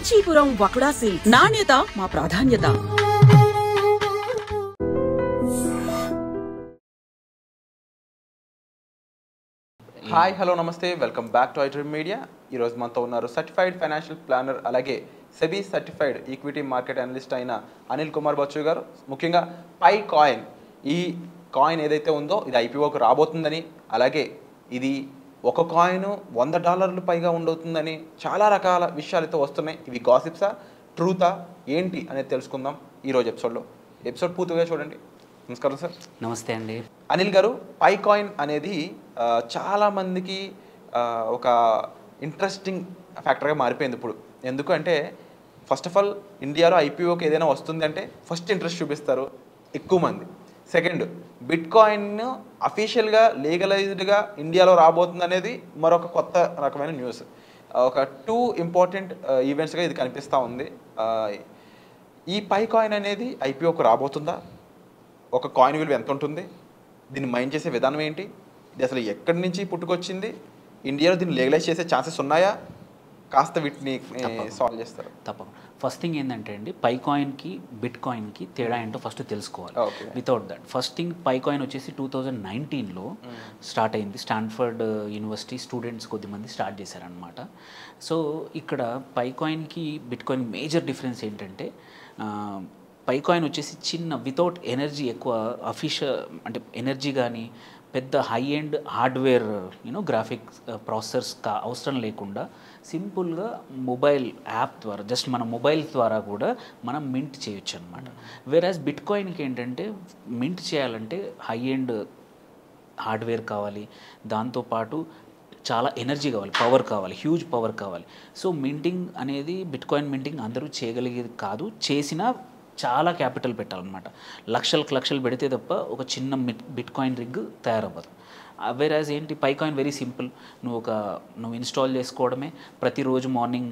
Kanchipuram వకుడా silks. నాణ్యత మా ప్రాధాన్యత. హాయ్ హలో నమస్తే, welcome back to iDream media. ఈరోజు మనతో ఉన్నారు సర్టిఫైడ్ ఫైనాన్షియల్ ప్లానర్, అలాగే SEBI certified equity market analyst అయిన అనిల్ కుమార్ బచ్చు గారు. ముఖ్యంగా పై కాయిన్, ఈ కాయిన్ ఏదైతే ఉందో ఇది ఐపీఓకి రాబోతుందని, అలాగే ఇది ఒక కాయిన్ $100 పైగా ఉండవుతుందని చాలా రకాల విషయాలతో వస్తున్నాయి. ఇవి గాసిప్సా, ట్రూతా, ఏంటి అనేది తెలుసుకుందాం ఈరోజు ఎపిసోడ్లో. ఎపిసోడ్ పూర్తిగా చూడండి. నమస్కారం సార్. నమస్తే అండి. అనిల్ గారు, పై కాయిన్ అనేది చాలామందికి ఒక ఇంట్రెస్టింగ్ ఫ్యాక్టర్గా మారిపోయింది ఇప్పుడు. ఎందుకంటే ఫస్ట్ ఆఫ్ ఆల్ ఇండియాలో ఐపీఓకి ఏదైనా వస్తుంది అంటే ఫస్ట్ ఇంట్రెస్ట్ చూపిస్తారు ఎక్కువ మంది. సెకండ్, బిట్ కాయిన్ అఫీషియల్గా లీగలైజ్డ్గా ఇండియాలో రాబోతుంది అనేది మరొక కొత్త రకమైన న్యూస్. ఒక 2 ఇంపార్టెంట్ ఈవెంట్స్గా ఇది కనిపిస్తూ ఉంది. ఈ పై కాయిన్ అనేది ఐపీఓకి రాబోతుందా? ఒక కాయిన్ విలువ ఎంత ఉంటుంది? దీన్ని మైన్ చేసే విధానం ఏంటి? ఇది అసలు ఎక్కడి నుంచి పుట్టుకొచ్చింది? ఇండియాలో దీన్ని లీగలైజ్ చేసే ఛాన్సెస్ ఉన్నాయా? కాస్త వీటిని సాల్వ్ చేస్తారు. తప్పకుండా. ఫస్ట్ థింగ్ ఏంటంటే అండి, పై కాయిన్కి బిట్ కాయిన్కి తేడా ఏంటో ఫస్ట్ తెలుసుకోవాలి. Without that, first thing, pi coin వచ్చేసి 2019లో స్టార్ట్ అయింది. స్టాన్ఫర్డ్ యూనివర్సిటీ స్టూడెంట్స్ కొద్దిమంది స్టార్ట్ చేశారనమాట. సో ఇక్కడ పై కాయిన్కి బిట్ కాయిన్ మేజర్ డిఫరెన్స్ ఏంటంటే, పై కాయిన్ వచ్చేసి చిన్న, వితౌట్ ఎనర్జీ, ఎక్కువ అఫీషియల్ అంటే ఎనర్జీ కానీ పెద్ద high end hardware graphics processors అవసరం లేకుండా సింపుల్గా మొబైల్ యాప్ ద్వారా, జస్ట్ మన మొబైల్ ద్వారా కూడా మనం మింట్ చేయొచ్చు అనమాట. వేరాజ్ బిట్ కాయిన్కి ఏంటంటే, మింట్ చేయాలంటే హై ఎండ్ హార్డ్వేర్ కావాలి, దాంతోపాటు చాలా ఎనర్జీ కావాలి, పవర్ కావాలి, హ్యూజ్ పవర్ కావాలి. సో మింటింగ్ అనేది, బిట్ కాయిన్ మింటింగ్ అందరూ చేయగలిగేది కాదు. చేసినా చాలా క్యాపిటల్ పెట్టాలన్నమాట. లక్షలు పెడితే తప్ప ఒక చిన్న బిట్ కాయిన్ రిగ్ తయారవ్వదు. వేరాజ్ ఏంటి, పై కాయిన్ వెరీ సింపుల్. నువ్వు ఇన్స్టాల్ చేసుకోవడమే. ప్రతిరోజు మార్నింగ్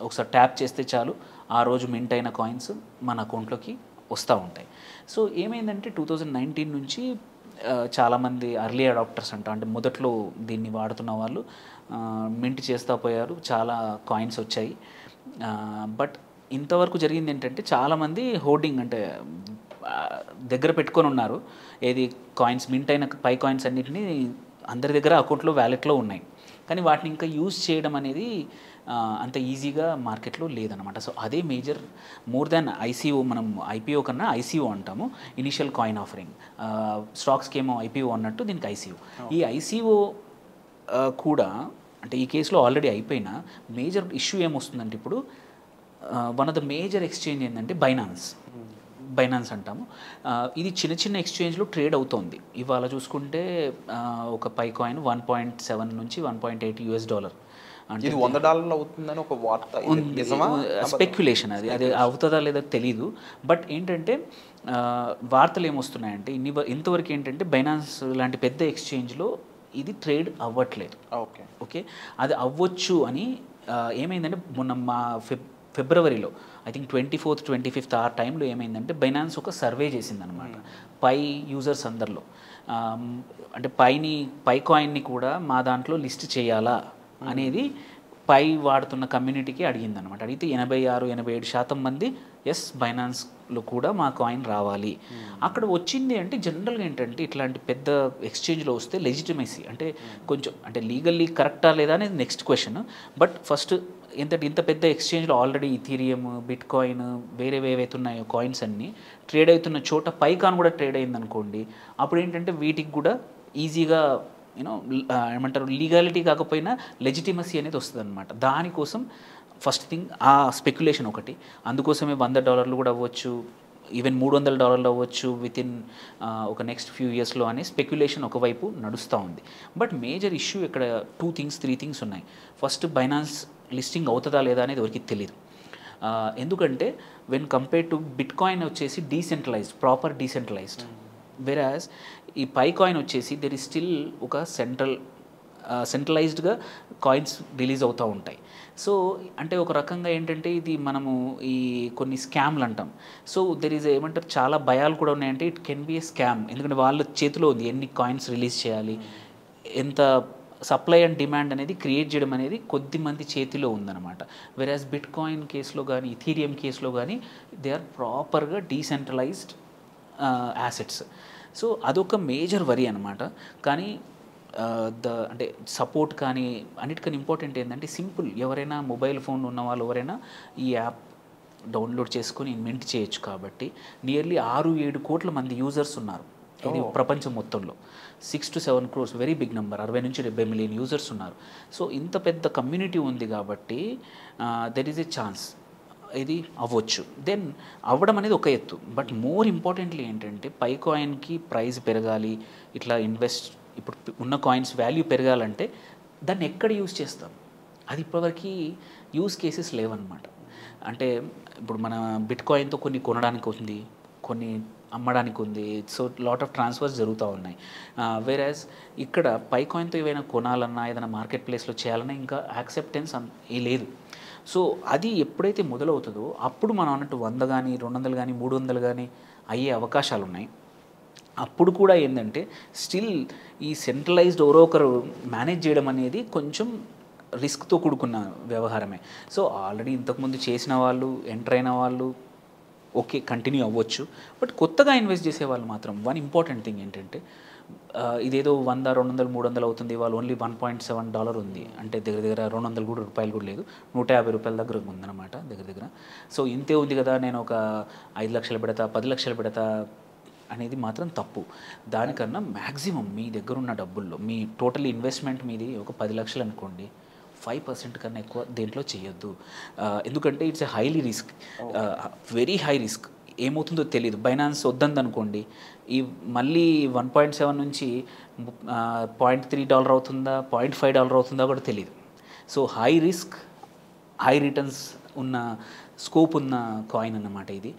ఒకసారి ట్యాప్ చేస్తే చాలు, ఆ రోజు మింట్ అయిన కాయిన్స్ మన అకౌంట్లోకి వస్తూ ఉంటాయి. సో ఏమైందంటే 2019 నుంచి చాలామంది అర్లీ అడాప్టర్స్ అంటే మొదట్లో దీన్ని వాడుతున్న వాళ్ళు మింట్ చేస్తూ పోయారు. చాలా కాయిన్స్ వచ్చాయి. బట్ ఇంతవరకు జరిగింది ఏంటంటే, చాలామంది హోర్డింగ్ అంటే దగ్గర పెట్టుకొని ఉన్నారు. ఏది కాయిన్స్, మింట్ అయిన పై కాయిన్స్ అన్నింటినీ అందరి దగ్గర అకౌంట్లో, వ్యాలెట్లో ఉన్నాయి. కానీ వాటిని ఇంకా యూజ్ చేయడం అనేది అంత ఈజీగా మార్కెట్లో లేదనమాట. సో అదే మేజర్, మోర్ దాన్ ఐసీఓ. మనం ఐపీఓ కన్నా ఐసీఓ అంటాము, ఇనిషియల్ కాయిన్ ఆఫరింగ్. స్టాక్స్కి ఏమో ఐపీఓ అన్నట్టు దీనికి ఐసీఓ. ఈ ఐసీఓ కూడా అంటే ఈ కేసులో ఆల్రెడీ అయిపోయిన మేజర్ ఇష్యూ ఏమొస్తుందంటే, ఇప్పుడు one of the major exchange ఏంటంటే బైనాన్స్ అంటాము. ఇది చిన్న ఎక్స్చేంజ్లో ట్రేడ్ అవుతోంది. ఇవాళ చూసుకుంటే ఒక పై కాయిన్ $1.7 నుంచి $1.8 అంటే $100 అవుతుందని ఒక వార్త, స్పెక్యులేషన్. అది అవుతుందా లేదా తెలీదు. బట్ ఏంటంటే వార్తలు ఏమొస్తున్నాయంటే, ఇంతవరకు ఏంటంటే బైనాన్స్ లాంటి పెద్ద ఎక్స్చేంజ్లో ఇది ట్రేడ్ అవ్వట్లేదు. ఓకే, అది అవ్వచ్చు అని ఏమైందంటే, మొన్న మా ఫిబ్రవరిలో ఐ థింక్ 24th 25th ఆ టైంలో ఏమైందంటే, బైనాన్స్ ఒక సర్వే చేసిందనమాట పై యూజర్స్ అందరిలో. అంటే పై కాయిన్ని కూడా మా దాంట్లో లిస్ట్ చేయాలా అనేది పై వాడుతున్న కమ్యూనిటీకి అడిగిందనమాట. అడిగితే 86-87% మంది ఎస్, బైనాన్స్లో కూడా మా కాయిన్ రావాలి. అక్కడ వచ్చింది అంటే, జనరల్గా ఏంటంటే ఇట్లాంటి పెద్ద ఎక్స్చేంజ్లో వస్తే లెజిటిమసీ అంటే కొంచెం, అంటే లీగల్లీ కరెక్టా లేదా అనేది నెక్స్ట్ క్వశ్చన్. బట్ ఫస్ట్ ఇంత పెద్ద ఎక్స్చేంజ్లో ఆల్రెడీ ఇథీరియం, బిట్ కాయిన్, వేరే ఏవైతే ఉన్నాయో కాయిన్స్ అన్నీ ట్రేడ్ అవుతున్న చోట పైకాన్ కూడా ట్రేడ్ అయిందనుకోండి, అప్పుడు ఏంటంటే వీటికి కూడా ఈజీగా ఏమంటారు, లీగాలిటీ కాకపోయినా లెజిటిమసీ అనేది వస్తుంది అనమాట. దానికోసం ఫస్ట్ థింగ్ ఆ స్పెక్యులేషన్ ఒకటి. అందుకోసమే $100 కూడా అవ్వచ్చు, ఈవెన్ $300 అవ్వచ్చు వితిన్ ఒక నెక్స్ట్ ఫ్యూ ఇయర్స్లో అనే స్పెక్యులేషన్ ఒకవైపు నడుస్తూ ఉంది. బట్ మేజర్ ఇష్యూ ఇక్కడ 3 థింగ్స్ ఉన్నాయి. ఫస్ట్, బైనాన్స్ లిస్టింగ్ అవుతుందా లేదా అనేది ఎవరికి తెలియదు. ఎందుకంటే when compare to bit coin వచ్చేసి ప్రాపర్ డీసెంట్రలైజ్డ్. వెరాజ్ ఈ పై కాయిన్ వచ్చేసి దెర్ ఈజ్ స్టిల్ ఒక సెంట్రలైజ్డ్గా కాయిన్స్ రిలీజ్ అవుతూ ఉంటాయి. సో అంటే ఒక రకంగా ఏంటంటే, ఇది మనము ఈ కొన్ని స్కామ్లు అంటాం. సో దెర్ ఈజ్ ఏమంటారు, చాలా భయాలు కూడా ఉన్నాయంటే it can be A scam. ఎందుకంటే వాళ్ళ చేతిలో ఉంది ఎన్ని కాయిన్స్ రిలీజ్ చేయాలి, ఎంత సప్లై అండ్ డిమాండ్ అనేది క్రియేట్ చేయడం అనేది కొద్ది మంది చేతిలో ఉందన్నమాట. వెరాజ్ బిట్ కాయిన్ కేసులో కానీ ఇథీరియం కేసులో కానీ దే ఆర్ ప్రాపర్గా డీసెంట్రలైజ్డ్ యాసెట్స్. సో అదొక మేజర్ వరీ అనమాట. కానీ అంటే సపోర్ట్ కానీ అన్నిటికన్నా ఇంపార్టెంట్ ఏంటంటే సింపుల్, ఎవరైనా మొబైల్ ఫోన్ ఉన్న వాళ్ళు ఎవరైనా ఈ యాప్ డౌన్లోడ్ చేసుకొని మింట్ చేయొచ్చు. కాబట్టి నియర్లీ 6-7 కోట్ల మంది యూజర్స్ ఉన్నారు ఇది ప్రపంచం మొత్తంలో. 6 to 7 crores very big number, 60 నుంచి 70 మిలియన్ యూజర్స్ ఉన్నారు. సో ఇంత పెద్ద కమ్యూనిటీ ఉంది కాబట్టి దెర్ ఈజ్ ఎ ఛాన్స్ ఇది అవ్వచ్చు. దెన్ అవ్వడం అనేది ఒక ఎత్తు, బట్ మోర్ ఇంపార్టెంట్లీ ఏంటంటే పై కాయిన్కి ప్రైస్ పెరగాలి, ఇట్లా ఇప్పుడు ఉన్న కాయిన్స్ వాల్యూ పెరగాలంటే దాన్ని ఎక్కడ యూజ్ చేస్తాం, అది ఇప్పటివరకు యూజ్ కేసెస్ లేవన్నమాట. అంటే ఇప్పుడు మన బిట్ కాయిన్తో కొన్ని కొనడానికి ఉంది, కొన్ని అమ్మడానికి ఉంది. సో లాట్ ఆఫ్ ట్రాన్స్ఫర్స్ జరుగుతూ ఉన్నాయి. వేరాజ్ ఇక్కడ పై కాయిన్తో ఏవైనా కొనాలన్నా ఏదైనా మార్కెట్ ప్లేస్లో చేయాలన్నా ఇంకా యాక్సెప్టెన్స్ లేదు. సో అది ఎప్పుడైతే మొదలవుతుందో అప్పుడు మనం అన్నట్టు 100 కానీ 200 కానీ 300 కానీ అయ్యే అవకాశాలు ఉన్నాయి. అప్పుడు కూడా ఏంటంటే స్టిల్ ఈ సెంట్రలైజ్డ్ ఎవరో ఒకరు మేనేజ్ చేయడం అనేది కొంచెం రిస్క్తో కూడుకున్న వ్యవహారమే. సో ఆల్రెడీ ఇంతకుముందు చేసిన వాళ్ళు, ఎంటర్ అయిన వాళ్ళు ఓకే కంటిన్యూ అవ్వచ్చు. బట్ కొత్తగా ఇన్వెస్ట్ చేసే వాళ్ళు మాత్రం వన్ ఇంపార్టెంట్ థింగ్ ఏంటంటే ఇదేదో 100, 200, 300 అవుతుంది, వాళ్ళు ఓన్లీ $1.7 ఉంది అంటే దగ్గర 200 కూడా రూపాయలు కూడా లేదు, $150 దగ్గర ఉందన్నమాట దగ్గర. సో ఇంతే ఉంది కదా, నేను ఒక 5 లక్షలు పెడతా, 10 లక్షలు పెడతా అనేది మాత్రం తప్పు. దానికన్నా మ్యాక్సిమం మీ దగ్గర ఉన్న డబ్బుల్లో మీ టోటల్ ఇన్వెస్ట్మెంట్ మీది ఒక 10 లక్షలు అనుకోండి, 5% కన్నా ఎక్కువ దేంట్లో చేయొద్దు. ఎందుకంటే it's a highly risk, very high risk. ఏమవుతుందో తెలియదు. బైనాన్స్ వద్దంది అనుకోండి, ఈ మళ్ళీ 1.7 నుంచి $0.3 అవుతుందా, $0.5 అవుతుందా కూడా తెలియదు. So high risk high returns ఉన్న స్కోప్ ఉన్న కాయిన్ అన్నమాట ఇది.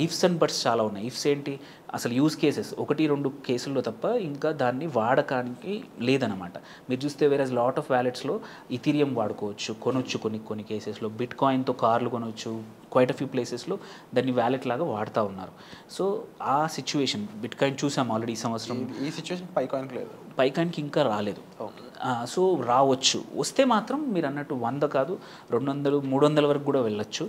ఇఫ్స్ అండ్ బట్స్ చాలా ఉన్నాయి. ఇఫ్స్ ఏంటి, అసలు యూజ్ కేసెస్ 1-2 కేసుల్లో తప్ప ఇంకా దాన్ని వాడకానికి లేదనమాట. మీరు చూస్తే వేరే లాట్ ఆఫ్ వ్యాలెట్స్లో ఇథీరియం వాడుకోవచ్చు, కొనొచ్చు, కొన్ని కేసెస్లో బిట్ కాయిన్తో కార్లు కొనవచ్చు, క్వైట్ అ ఫ్యూ ప్లేసెస్లో దాన్ని వ్యాలెట్ లాగా వాడుతూ ఉన్నారు. సో ఆ సిచ్యువేషన్ బిట్ కాయిన్ చూసాం ఆల్రెడీ ఈ సంవత్సరం. ఈ సిచ్యువేషన్ పై కాయిన్కి లేదు, పై కాయిన్కి ఇంకా రాలేదు. సో రావచ్చు, వస్తే మాత్రం మీరు అన్నట్టు 100 కాదు 200, 300 వరకు కూడా వెళ్ళొచ్చు.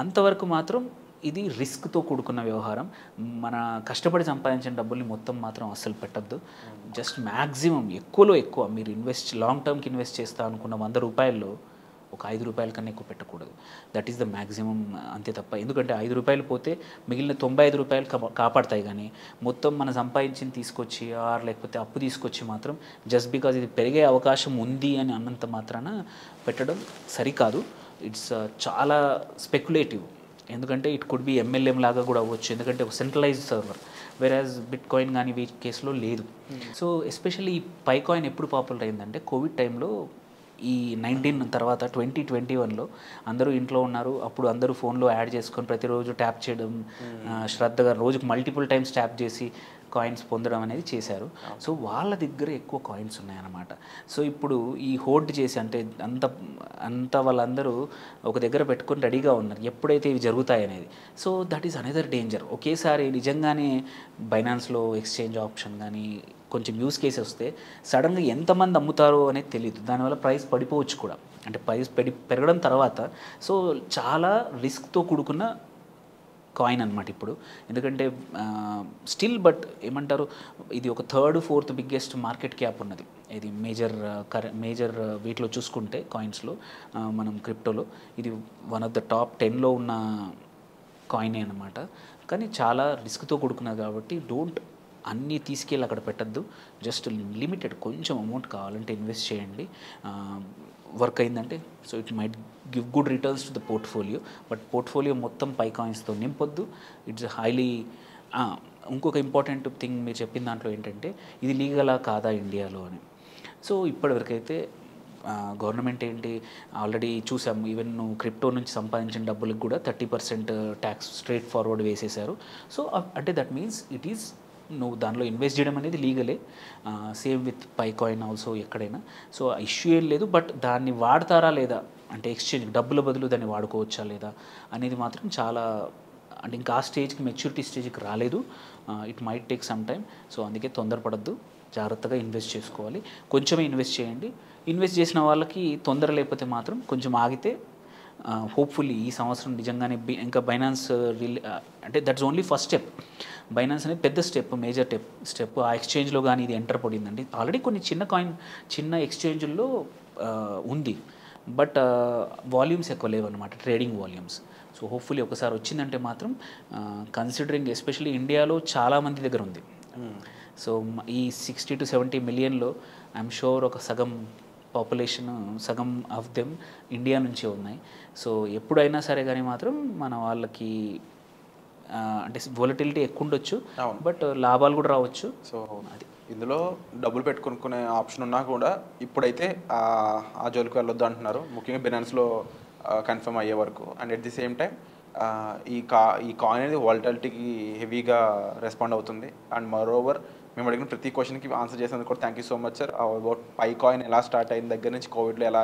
అంతవరకు మాత్రం ఇది రిస్క్తో కూడుకున్న వ్యవహారం. మన కష్టపడి సంపాదించిన డబ్బుల్ని మొత్తం మాత్రం అస్సలు పెట్టద్దు. జస్ట్ మ్యాక్సిమం ఎక్కువలో ఎక్కువ మీరు లాంగ్ టర్మ్కి ఇన్వెస్ట్ చేస్తా అనుకున్న $100 ఒక $5 కన్నా ఎక్కువ పెట్టకూడదు. దట్ ఈస్ ద మ్యాక్సిమం, అంతే తప్ప. ఎందుకంటే $5 పోతే మిగిలిన $95 కాపాడతాయి. కానీ మొత్తం మనం సంపాదించింది తీసుకొచ్చి లేకపోతే అప్పు తీసుకొచ్చి మాత్రం జస్ట్ బికాజ్ ఇది పెరిగే అవకాశం ఉంది అని అన్నంత మాత్రాన పెట్టడం సరికాదు. ఇట్స్ చాలా స్పెక్యులేటివ్. ఎందుకంటే ఇట్ కుడ్ బి MLM లాగా కూడా అవ్వచ్చు, ఎందుకంటే ఒక సెంట్రలైజ్డ్ సర్వర్. వేరాజ్ బిట్ కాయిన్ కానీ వీటి కేసులో లేదు. సో ఎస్పెషల్లీ ఈ పై కాయిన్ ఎప్పుడు పాపులర్ అయిందంటే కోవిడ్ టైంలో, ఈ 19 తర్వాత 2021లో అందరూ ఇంట్లో ఉన్నారు. అప్పుడు అందరూ ఫోన్లో యాడ్ చేసుకొని ప్రతిరోజు ట్యాప్ చేయడం, శ్రద్ధగా రోజుకు మల్టిపుల్ టైమ్స్ ట్యాప్ చేసి కాయిన్స్ పొందడం అనేది చేశారు. సో వాళ్ళ దగ్గర ఎక్కువ కాయిన్స్ ఉన్నాయన్నమాట. సో ఇప్పుడు ఈ హోల్డ్ చేసి అంటే అంత వాళ్ళందరూ ఒక దగ్గర పెట్టుకొని రెడీగా ఉన్నారు ఎప్పుడైతే ఇవి జరుగుతాయి అనేది. So that is another danger. ఒకేసారి నిజంగానే బైనాన్స్లో ఎక్స్చేంజ్ ఆప్షన్ కానీ కొంచెం యూస్ కేసెస్ వస్తే సడన్గా ఎంతమంది అమ్ముతారో అనేది తెలియదు. దానివల్ల ప్రైస్ పడిపోవచ్చు కూడా, అంటే ప్రైస్ పెరగడం తర్వాత. సో చాలా రిస్క్తో కూడుకున్న కాయిన్ అనమాట ఇప్పుడు. ఎందుకంటే స్టిల్ బట్ ఏమంటారు, ఇది ఒక 3rd, 4th biggest market cap ఉన్నది. ఇది మేజర్ వీటిలో చూసుకుంటే కాయిన్స్లో, మనం క్రిప్టోలో ఇది వన్ ఆఫ్ ద టాప్ 10లో ఉన్న కాయినే అనమాట. కానీ చాలా రిస్క్తో కూడుకున్నది కాబట్టి అన్నీ తీసుకెళ్ళి అక్కడ పెట్టద్దు. జస్ట్ లిమిటెడ్ కొంచెం అమౌంట్ కావాలంటే ఇన్వెస్ట్ చేయండి. వర్క్ అయిందంటే so it might give good returns to the portfolio. But portfolio మొత్తం పై కాయిన్స్తో నింపొద్దు. It's highly. ఇంకొక ఇంపార్టెంట్ థింగ్ మీరు చెప్పిన దాంట్లో ఏంటంటే ఇది లీగలా కాదా ఇండియాలో అని. సో ఇప్పటివరకైతే గవర్నమెంట్ ఏంటి ఆల్రెడీ చూసాము, ఈవెన్ నువ్వు క్రిప్టో నుంచి సంపాదించిన డబ్బులకు కూడా 30% ట్యాక్స్ స్ట్రైట్ ఫార్వర్డ్ వేసేశారు. సో అంటే దట్ మీన్స్ ఇట్ ఈస్ నువ్వు దానిలో ఇన్వెస్ట్ చేయడం అనేది లీగలే. Same with Pi coin also ఎక్కడైనా. సో ఇష్యూ ఏం లేదు. బట్ దాన్ని వాడతారా లేదా, అంటే ఎక్స్చేంజ్ డబ్బుల బదులు దాన్ని వాడుకోవచ్చా లేదా అనేది మాత్రం చాలా, అంటే ఇంకా ఆ స్టేజ్కి మెచ్యూరిటీ స్టేజ్కి రాలేదు. It might take some time. So అందుకే తొందరపడద్దు. జాగ్రత్తగా ఇన్వెస్ట్ చేసుకోవాలి. కొంచెమే ఇన్వెస్ట్ చేయండి. ఇన్వెస్ట్ చేసిన వాళ్ళకి తొందర లేకపోతే మాత్రం కొంచెం ఆగితే హోప్ఫుల్లీ ఈ సంవత్సరం నిజంగానే ఇంకా బైనాన్స్ అంటే that's only first step. Binance అనేది పెద్ద స్టెప్, మేజర్ స్టెప్. ఆ ఎక్స్చేంజ్లో కానీ ఇది ఎంటర్ పడిందండి. ఆల్రెడీ కొన్ని చిన్న ఎక్స్చేంజ్ల్లో ఉంది, బట్ వాల్యూమ్స్ ఎక్కువ లేవన్నమాట, ట్రేడింగ్ వాల్యూమ్స్. సో హోప్ఫుల్లీ ఒకసారి వచ్చిందంటే మాత్రం కన్సిడరింగ్ ఎస్పెషల్లీ ఇండియాలో చాలామంది దగ్గర ఉంది. సో ఈ 60 to 70 మిలియన్లో ఐఎమ్ షూర్ ఒక సగం పాపులేషన్, సగం ఆఫ్ దెమ్ ఇండియా నుంచే ఉన్నాయి. సో ఎప్పుడైనా సరే కానీ మాత్రం మన వాళ్ళకి అంటే వొలటిలిటీ ఎక్కువ ఉండొచ్చు, బట్ లాభాలు కూడా రావచ్చు. సో అది ఇందులో డబ్బులు పెట్టుకునే ఆప్షన్ ఉన్నా కూడా ఇప్పుడైతే ఆ జోలికి వెళ్ళొద్దు అంటున్నారు, ముఖ్యంగా బినాన్స్లో కన్ఫర్మ్ అయ్యే వరకు. And at the same time ఈ కాయిన్ అనేది వాలటిలిటీకి హెవీగా రెస్పాండ్ అవుతుంది. అండ్ మరోవర్ మేము అడిగిన ప్రతి క్వశ్చన్కి ఆన్సర్ చేసినందుకు కూడా thank you so much sir. About pi coin ఎలా స్టార్ట్ అయిన దగ్గర నుంచి, కోవిడ్లో ఎలా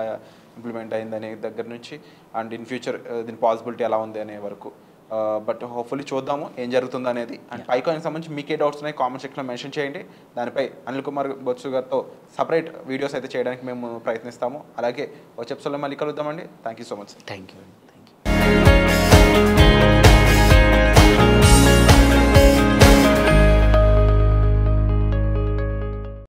ఇంప్లిమెంట్ అయింది అనే దగ్గర నుంచి, అండ్ ఇన్ ఫ్యూచర్ దీని పాసిబిలిటీ ఎలా ఉంది అనే వరకు. బట్ హోప్ఫుల్లీ చూద్దాము ఏం జరుగుతుంది అనేది. అండ్ పై కాయిన్ సంబంధించి మీకే డౌట్స్ ఉన్నాయి కామెంట్ సెక్షన్లో మెన్షన్ చేయండి. దానిపై అనిల్ కుమార్ బొత్సు గారితో సపరేట్ వీడియోస్ అయితే చేయడానికి మేము ప్రయత్నిస్తాము. అలాగే వచ్చే ఎపిసోడ్లో మళ్ళీ కలుద్దామండి. Thank you so much. Thank you.